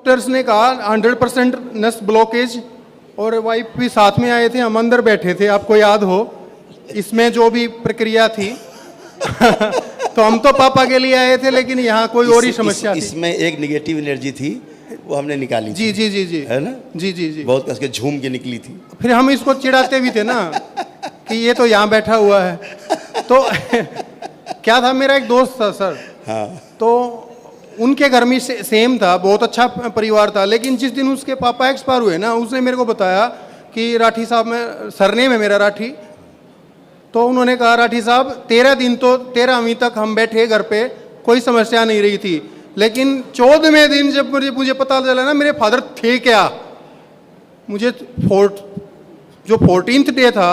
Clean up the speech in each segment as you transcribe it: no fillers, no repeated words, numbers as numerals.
Doctors ने कहा 100% नस ब्लॉकेज, और वाइफ भी साथ में आए थे, हम अंदर बैठे थे, आपको याद हो इसमें जो भी प्रक्रिया थी। तो हम तो पापा के लिए आए थे, लेकिन यहाँ कोई और ही समस्या थी। इसमें एक निगेटिव एनर्जी थी, वो हमने निकाली जी जी जी जी, है ना? जी जी जी, बहुत कस के झूम के निकली थी। फिर हम इसको चिढ़ाते भी थे ना कि ये तो यहाँ बैठा हुआ है। तो क्या था, मेरा एक दोस्त था सर, हाँ, तो उनके घर में सेम था, बहुत अच्छा परिवार था, लेकिन जिस दिन उसके पापा एक्सपायर हुए ना, उसने मेरे को बताया कि राठी साहब, में सरनेम है मेरा राठी, तो उन्होंने कहा राठी साहब 13 दिन तो 13वीं तक हम बैठे घर पे, कोई समस्या नहीं रही थी, लेकिन 14वें दिन जब मुझे पता चला ना मेरे फादर थे क्या, मुझे जो 14th डे था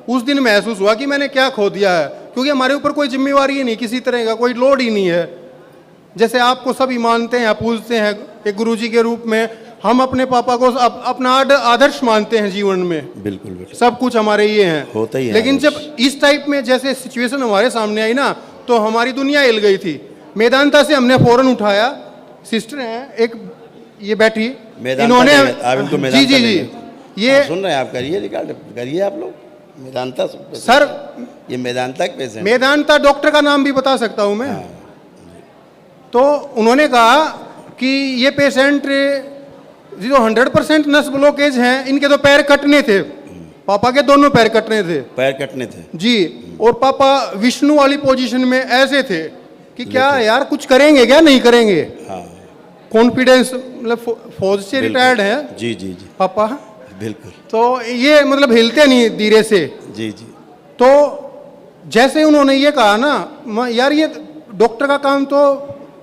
उस दिन महसूस हुआ कि मैंने क्या खो दिया है, क्योंकि हमारे ऊपर कोई जिम्मेवारी ही नहीं, किसी तरह का कोई लोड ही नहीं है। जैसे आपको सभी मानते हैं, पूजते हैं एक गुरुजी के रूप में, हम अपने पापा को अपना आदर्श मानते हैं जीवन में। बिल्कुल बिल्कुल, सब कुछ हमारे ये हैं, होता ही है। लेकिन जब इस टाइप में जैसे सिचुएशन हमारे सामने आई ना, तो हमारी दुनिया हिल गई थी। मेदांता से हमने फौरन उठाया, सिस्टर हैं एक ये बैठी, इन्होंने जी जी जी, ये सुन रहे हैं आप, करिए रिकॉर्ड करिए आप लोग। मेदांता सर, ये मेदांता के पेशेंट, मेदांता डॉक्टर का नाम भी बता सकता हूं मैं। हाँ। तो उन्होंने कहा कि ये पेशेंट जो 100% नस ब्लॉकेज हैं, इनके तो पैर कटने थे, पापा के दोनों पैर कटने थे, पैर कटने थे जी, और पापा विष्णु वाली पोजीशन में ऐसे थे कि क्या यार कुछ करेंगे क्या, नहीं करेंगे। हाँ, कॉन्फिडेंस, मतलब फौज से रिटायर्ड है जी जी जी, पापा, बिल्कुल, तो ये मतलब हिलते नहीं धीरे से। जी जी, तो जैसे उन्होंने ये कहा ना, यार ये डॉक्टर का काम तो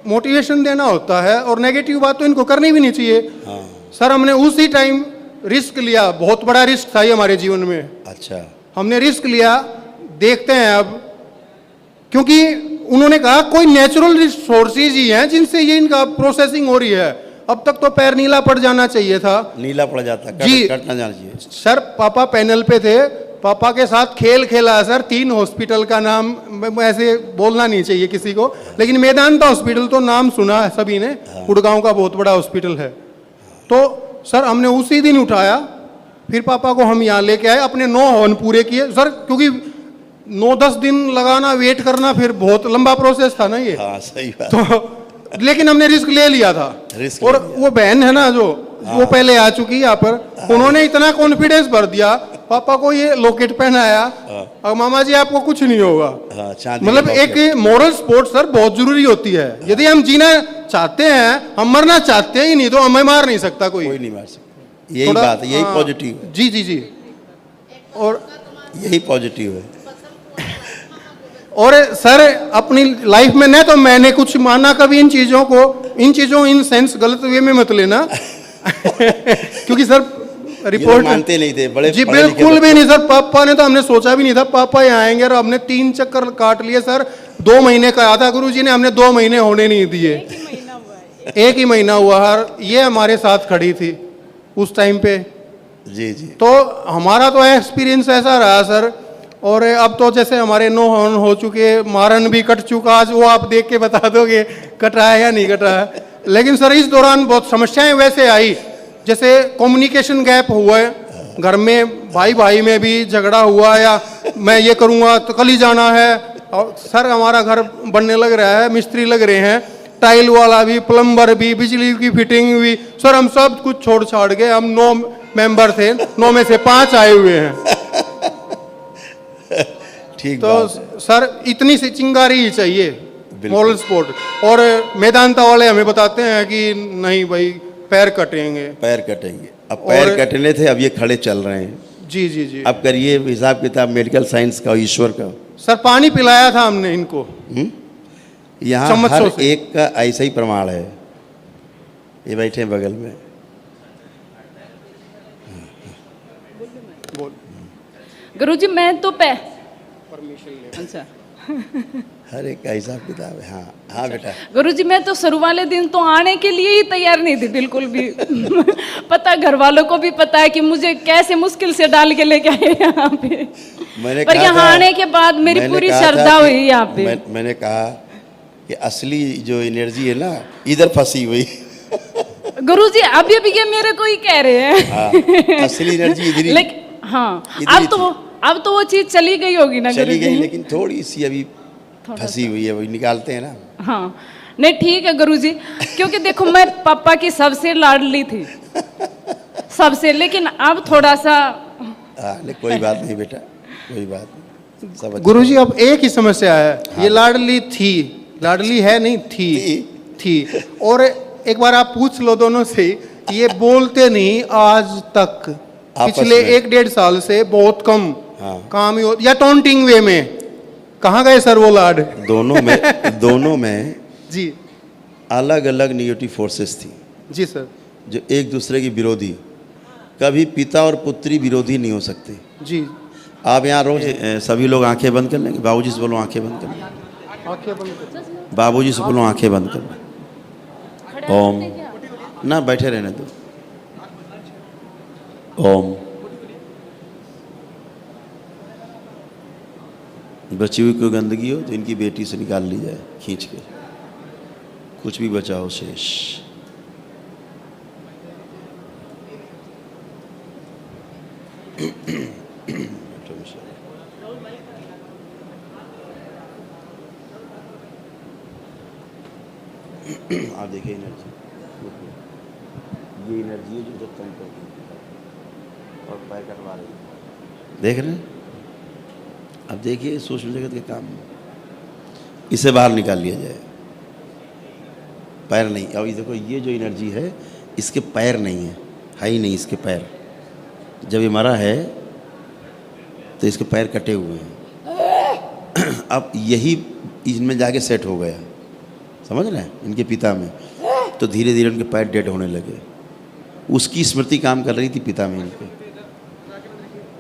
मोटिवेशन देना होता है, और नेगेटिव बात तो इनको करनी भी नहीं चाहिए। हाँ, सर हमने उसी टाइम रिस्क लिया, बहुत बड़ा रिस्क था ये हमारे जीवन में। अच्छा, हमने रिस्क लिया, देखते हैं अब, क्योंकि उन्होंने कहा कोई नेचुरल रिसोर्सेज ही हैं जिनसे ये इनका प्रोसेसिंग हो रही है। अब तक तो पैर नीला पड़ जाना चाहिए था, नीला पड़ जाता, जी, कट ना जाना चाहिए। सर पापा पैनल पे थे, पापा के साथ खेल खेला सर, 3 हॉस्पिटल का नाम ऐसे बोलना नहीं चाहिए किसी को, लेकिन मेदांता हॉस्पिटल तो नाम सुना है सभी ने, गुड़गांव का बहुत बड़ा हॉस्पिटल है। तो सर हमने उसी दिन उठाया, फिर पापा को हम यहाँ लेके आए, अपने 9 हवन पूरे किए सर, क्योंकि 9-10 दिन लगाना, वेट करना, फिर बहुत लंबा प्रोसेस था ना ये। हाँ, सही बात। तो लेकिन हमने रिस्क ले लिया था। और वो बहन है ना जो वो पहले आ चुकी है यहाँ पर, उन्होंने इतना कॉन्फिडेंस भर दिया पापा को, ये लॉकेट पहनाया, और मामा जी आपको कुछ नहीं होगा। मतलब एक मॉरल सपोर्ट सर बहुत जरूरी होती है। यदि हम जीना चाहते हैं, हम मरना चाहते ही नहीं, तो हमें मार नहीं सकता कोई नहीं मार सकता। यही बात है, यही पॉजिटिव। जी जी जी, और यही पॉजिटिव है। और सर अपनी लाइफ में न तो मैंने कुछ माना कभी इन चीजों इन सेंस गलत वे में मत लेना क्योंकि सर रिपोर्ट मानते नहीं थे बड़े, जी बिल्कुल भी नहीं सर। पापा ने तो हमने सोचा भी नहीं था पापा यहाँ आएंगे, और हमने 3 चक्कर काट लिए सर। 2 महीने कहा था गुरुजी ने, हमने 2 महीने होने नहीं दिए, 1 ही महीना हुआ। हर ये हमारे साथ खड़ी थी उस टाइम पे। जी जी, तो हमारा तो एक्सपीरियंस ऐसा रहा सर। और अब तो जैसे हमारे 9 हवन हो चुके, मारन भी कट चुका, आज वो आप देख के बता दोगे कट रहा है या नहीं कट रहा है। लेकिन सर इस दौरान बहुत समस्याएं वैसे आई, जैसे कम्युनिकेशन गैप हुआ है घर में, भाई भाई में भी झगड़ा हुआ, या मैं ये करूँगा तो कल ही जाना है। और सर हमारा घर बनने लग रहा है, मिस्त्री लग रहे हैं, टाइल वाला भी, प्लम्बर भी, बिजली की फिटिंग भी, सर हम सब कुछ छोड़ छाड़ के, हम 9 मेंबर थे, 9 में से 5 आए हुए हैं। ठीक तो सर इतनी सी चिंगारी ही चाहिए मॉरल सपोर्ट। और मेदांता वाले हमें बताते हैं कि नहीं भाई पैर कटेंगे, पैर कटेंगे। अब पैर कटने थे, अब ये खड़े चल रहे हैं। जी जी जी, अब करिए हिसाब किताब मेडिकल साइंस का, ईश्वर का। सर पानी पिलाया था हमने इनको, यहाँ हर एक का ऐसा ही प्रमाण है। ये बैठे हैं बगल में, गुरुजी मैं तो अच्छा हर एक का हिसाब किताब है। हाँ हाँ बेटा। गुरुजी मैं तो शुरू वाले दिन तो आने के लिए ही तैयार नहीं थी बिल्कुल भी पता घर वालों को भी पता है कि मुझे कैसे मुश्किल से डाल के लेके आए यहाँ पे, पर यहाँ आने के बाद मेरी पूरी श्रद्धा हुई यहाँ पे। मैंने कहा कि असली जो एनर्जी है ना इधर फंसी हुई गुरुजी अभी भी ये मेरे को ही कह रहे हैं। हाँ, असली एनर्जी इधर ही, लेकिन हाँ, इधर ही अब तो वो चीज चली गई होगी ना चली गुरुजी? गई, लेकिन थोड़ी सी अभी फंसी हुई है, वही निकालते हैं ना। हाँ नहीं ठीक है गुरुजी, क्योंकि देखो मैं पापा की सबसे लाडली थी, सबसे, लेकिन अब थोड़ा सा। हाँ, लेकिन कोई बात नहीं बेटा, कोई बात नहीं, सब अच्छा। गुरुजी अब एक ही समस्या है, ये लाडली थी, लाडली है नहीं, थी। और एक बार आप पूछ लो दोनों से, ये बोलते नहीं आज तक, पिछले में। 1-1.5 साल से बहुत कम हाँ। काम ही हो, या टॉन्टिंग वे में। कहाँ गए सर वो लाड? दोनों में जी अलग अलग निगेटिव फोर्सेस थी, जी सर, जो एक दूसरे की विरोधी। कभी पिता और पुत्री विरोधी नहीं हो सकते। जी। आप यहाँ रोज सभी लोग आंखें बंद कर लेंगे, बाबूजी से बोलो आंखें बंद कर लें, आंखें बंद कर। बाबूजी से बोलो आंखें बंद कर लें। ओम, ना बैठे रहने दो। ओम, बची हुई कोई गंदगी हो तो इनकी बेटी से निकाल ली जाए खींच के, कुछ भी बचा हो शेष। आप देखिए एनर्जी, ये एनर्जी है जो जब तंग कर रही है और पैर कटवा रही है, देख रहे हैं? अब देखिए सूक्ष्म जगत के काम, इसे बाहर निकाल लिया जाए। पैर नहीं, अब ये देखो, ये जो एनर्जी है इसके पैर नहीं है ही नहीं इसके पैर। जब ये मरा है तो इसके पैर कटे हुए हैं। अब यही इनमें जाके सेट हो गया, समझ रहे हैं, इनके पिता में। तो धीरे धीरे उनके पैर डेड होने लगे। उसकी स्मृति काम कर रही थी पिता में इनके।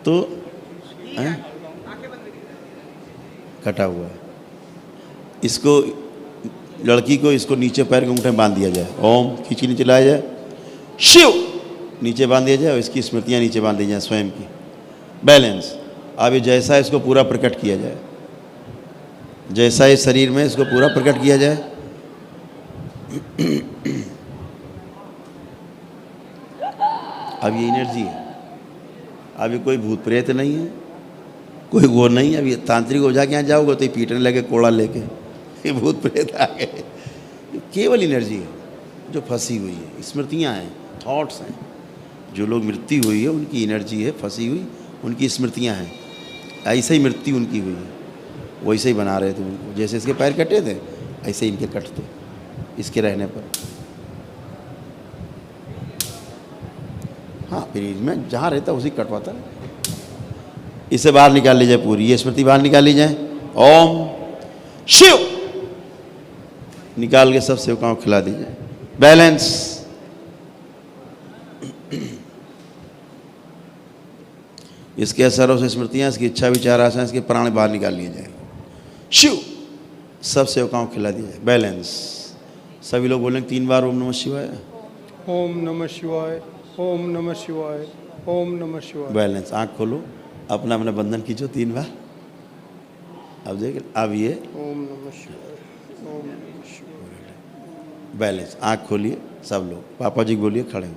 तो कटा हुआ है, इसको, लड़की को इसको नीचे पैर के अंगूठे में बांध दिया जाए। ओम, खींची नीचे लाया जाए, शिव नीचे बांध दिया जाए, और इसकी स्मृतियाँ नीचे बांध दी जाए स्वयं की। बैलेंस। अब ये जैसा इसको पूरा प्रकट किया जाए, जैसा इस शरीर में इसको पूरा प्रकट किया जाए। अब ये एनर्जी है, अब ये कोई भूत प्रेत नहीं है, कोई वो नहीं। अब ये तांत्रिक हो जाके यहाँ जाओगे तो ये पीटने लगे कोड़ा लेके, ये भूत प्रेत आ गए। केवल एनर्जी है जो फंसी हुई है, स्मृतियाँ हैं, थॉट्स हैं। जो लोग मृत्यु हुई है उनकी एनर्जी है फंसी हुई, उनकी स्मृतियाँ हैं। ऐसे ही मृत्यु उनकी हुई है, वैसे ही बना रहे थे उनको। जैसे इसके पैर कटे थे ऐसे इनके कटते इसके रहने पर। हाँ, फिर इसमें जहाँ रहता उसी कटवाता है। इसे बाहर निकाल ली जाए, पूरी ये स्मृति बाहर निकाल ली जाए। ओम शिव निकाल के सब सेवकाओं को खिला दीजिए। बैलेंस। इसके असरों से स्मृतियाँ, इसकी इच्छा विचार आशा, इसके प्राण बाहर निकाल लिए जाए। शिव सब सेवकाओं को खिला दिया जाए। बैलेंस। सभी लोग बोलेंगे 3 बार ओम नमः शिवाय। ओम नमः शिवाय, ओम नमः शिवाय, ओम नमः शिवाय। बैलेंस। आँख खोलो, अपना अपना बंधन खींचो 3 बार। अब देख, अब ये ओम नमः शिवाय, ओम नमः शिवाय। बैलेंस। आँख खोलिए सब लोग, पापा जी बोलिए, खड़े हो।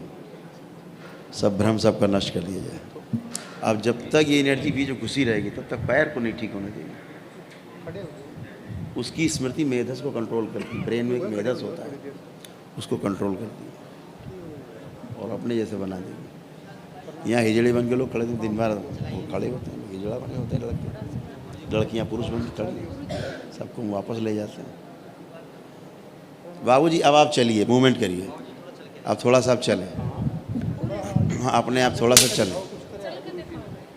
सब भ्रम सबका नष्ट कर दिया जाए। अब जब तक ये एनर्जी बीच में घुसी रहेगी तब तक पैर को नहीं ठीक होने देगी। उसकी स्मृति मेधस को कंट्रोल करती है। ब्रेन में एक मेधस होता है, उसको कंट्रोल करती है और अपने जैसे बना देगी। यहाँ हिजड़े बन के लोग खड़े थे, दिन भर वो खड़े होते हैं, हिजड़ा बने होते हैं लड़के, लड़कियाँ पुरुष बन के खड़े, सबको वापस ले जाते हैं। बाबूजी अब आप चलिए, मूवमेंट करिए। अब थोड़ा सा आप चलें, हाँ अपने आप थोड़ा सा चलें।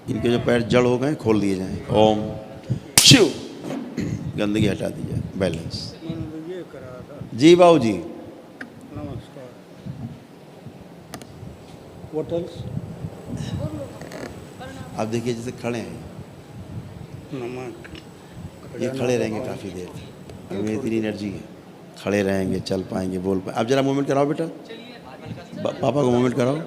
इनके जो पैर जड़ हो गए खोल दिए जाएं। ओम शिव गंदगी हटा दी जाए। बैलेंस। जी बाबूजी। नमस्कार। What else? आप देखिए जैसे खड़े हैं, नमक। ये खड़े रहेंगे काफ़ी देर तक। इनमें इतनी एनर्जी है, खड़े रहेंगे, चल पाएंगे, बोल पाएंगे। अब जरा मूवमेंट कराओ बेटा, पापा को मूवमेंट कराओ।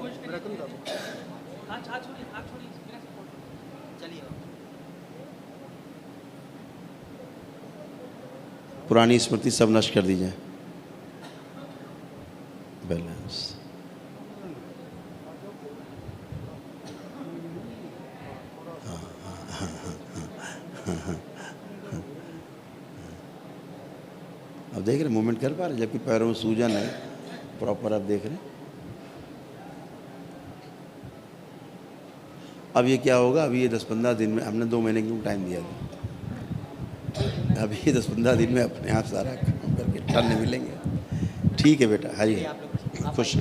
पुरानी स्मृति सब नष्ट कर दी जाए। बैलेंस। अब देख रहे मूवमेंट कर पा रहे, जबकि पैरों में सूजन है, प्रॉपर आप देख रहे हैं। अब ये क्या होगा, अभी ये 10-15 दिन में, हमने 2 महीने क्यों टाइम दिया था, अभी ये 10-15 दिन में अपने आप सारा काम करके टर्न मिलेंगे। ठीक है बेटा, हरी खुश।